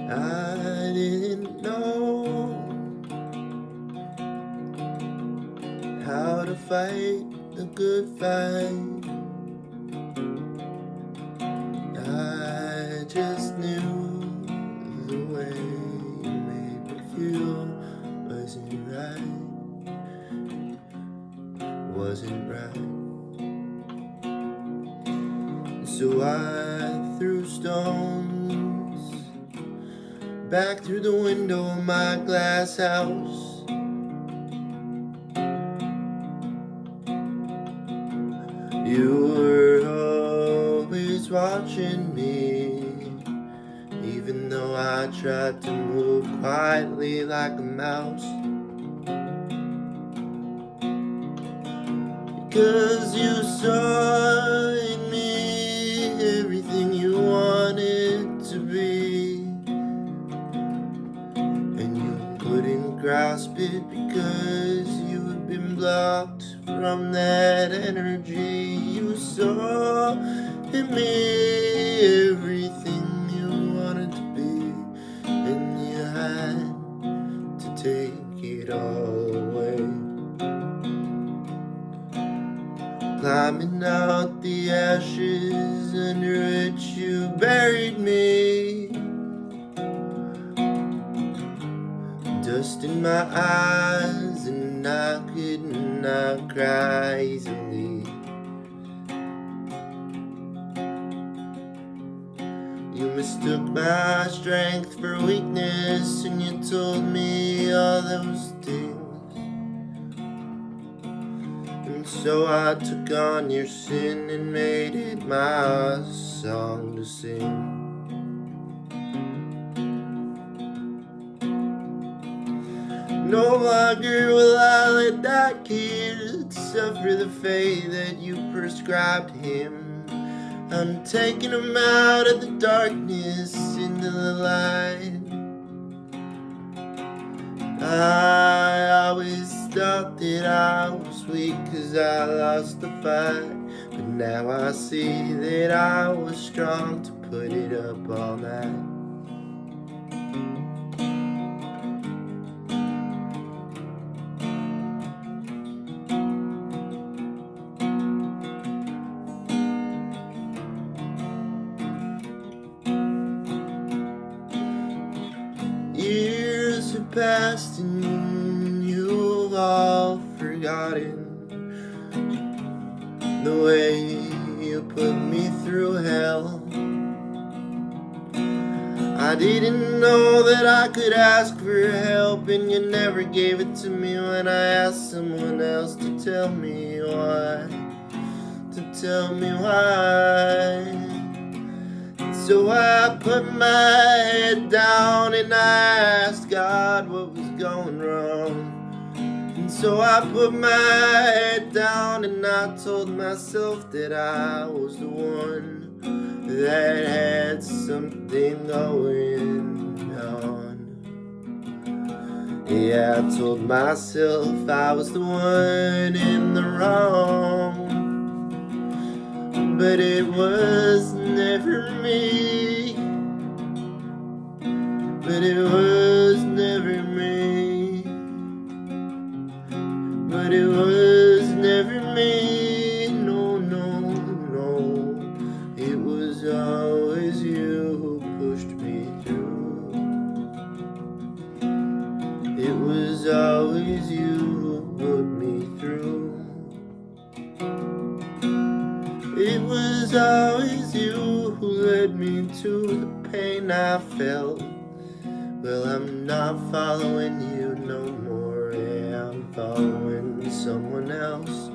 I didn't know how to fight a good fight. I just knew the way you made me feel wasn't right. So I threw stones back through the window of my glass house. You were always watching me, even though I tried to move quietly like a mouse. Because you saw in me everything you wanted to be, and you couldn't grasp it because you had been blocked from that energy. You saw in me everything you wanted to be, and you had to take it all away. Climbing out the ashes under which you buried me, dust in my eyes, and I could not cry easily. You mistook my strength for weakness, and you told me all those things. And so I took on your sin and made it my song to sing. No longer will I let that kid suffer the fate that you prescribed him. I'm taking him out of the darkness into the light. I always thought that I was weak 'cause I lost the fight, but now I see that I was strong to put it up all night. Years have passed and you've all forgotten the way you put me through hell. I didn't know that I could ask for help, and you never gave it to me when I asked someone else to tell me why. So I put my head down and I asked God what was going wrong. And so I put my head down and I told myself that I was the one that had something going on. Yeah, I told myself I was the one in the wrong, but it was never me. But it was never me. But it was never me. No, no, no. It was always you who pushed me through. It was always you who put me through. It was always you who led me to the pain I felt. Well, I'm not following you no more. Yeah, I'm following someone else.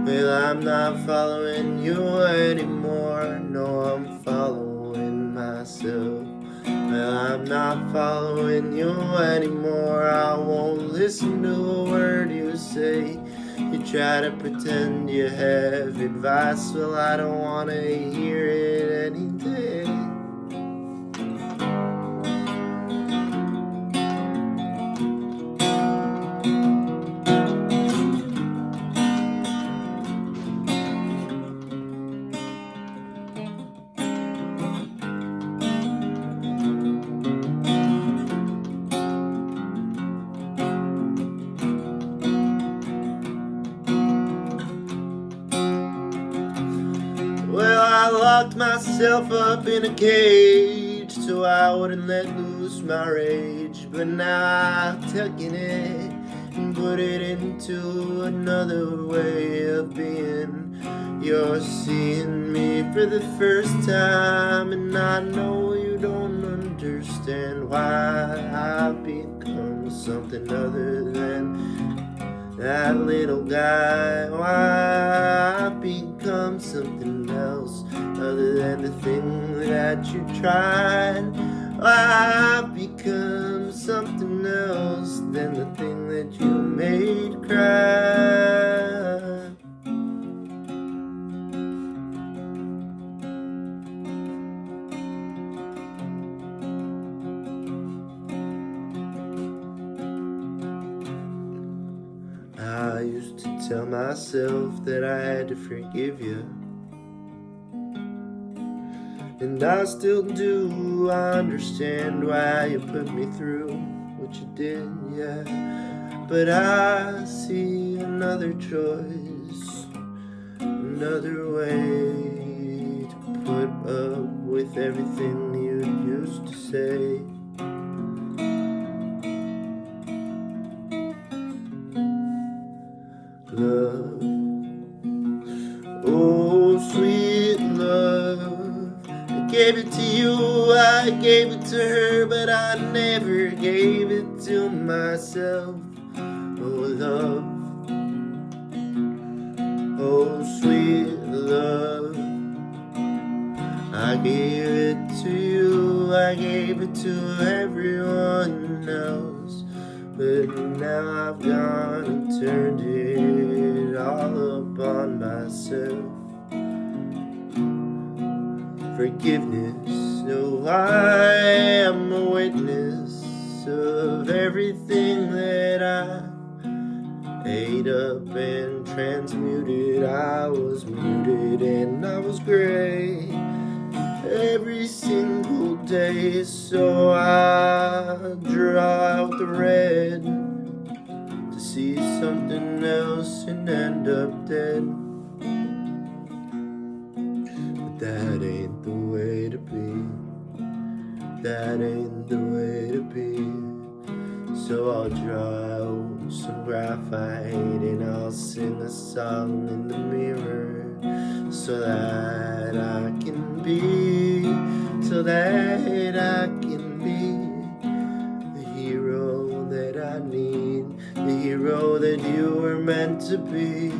Well, I'm not following you anymore. No, I'm following myself. Well, I'm not following you anymore. I won't listen to a word you say. You try to pretend you have advice. Well, I don't want to hear it any day. locked myself up in a cage so I wouldn't let loose my rage. But now I've taken it and put it into another way of being. You're seeing me for the first time, and I know you don't understand why I've become something other than that little guy. Why I've become something else other than the thing that you tried. Why I've become something else than the thing that you made cry. I used to tell myself that I had to forgive you, and I still do. I understand why you put me through what you did, yeah. But I see another choice, another way to put up with everything you used to say. Love, oh sweet love, I gave it to you, I gave it to her, but I never gave it to myself. Oh love, oh sweet love, I gave it to you, I gave it to everyone else, but now I've gone and turned it all upon myself. Forgiveness, oh I am a witness of everything that I ate up and transmuted. I was muted and I was gray every single day, so I draw out the red to see something else and end up dead. But that ain't the way to be, that ain't the way to be. So I'll draw out some graphite and I'll sing a song in the mirror, so that I can be, so that I can be the hero that I need, the hero that you were meant to be.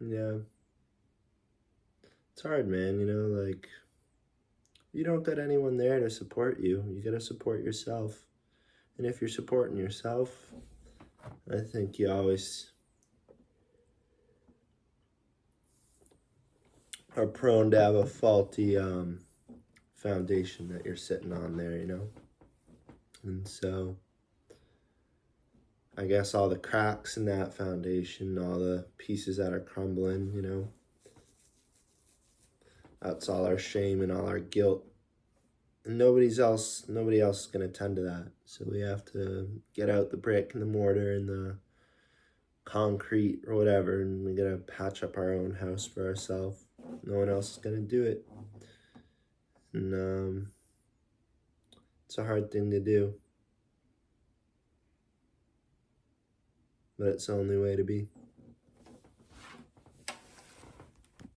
Yeah. It's hard, man, you know, like, you don't got anyone there to support you. You gotta support yourself. And if you're supporting yourself, I think you always are prone to have a faulty foundation that you're sitting on there, you know? And so I guess all the cracks in that foundation, all the pieces that are crumbling, you know, that's all our shame and all our guilt. And nobody else is going to tend to that. So we have to get out the brick and the mortar and the concrete or whatever, and we got to patch up our own house for ourselves. No one else is going to do it. And it's a hard thing to do. But it's the only way to be.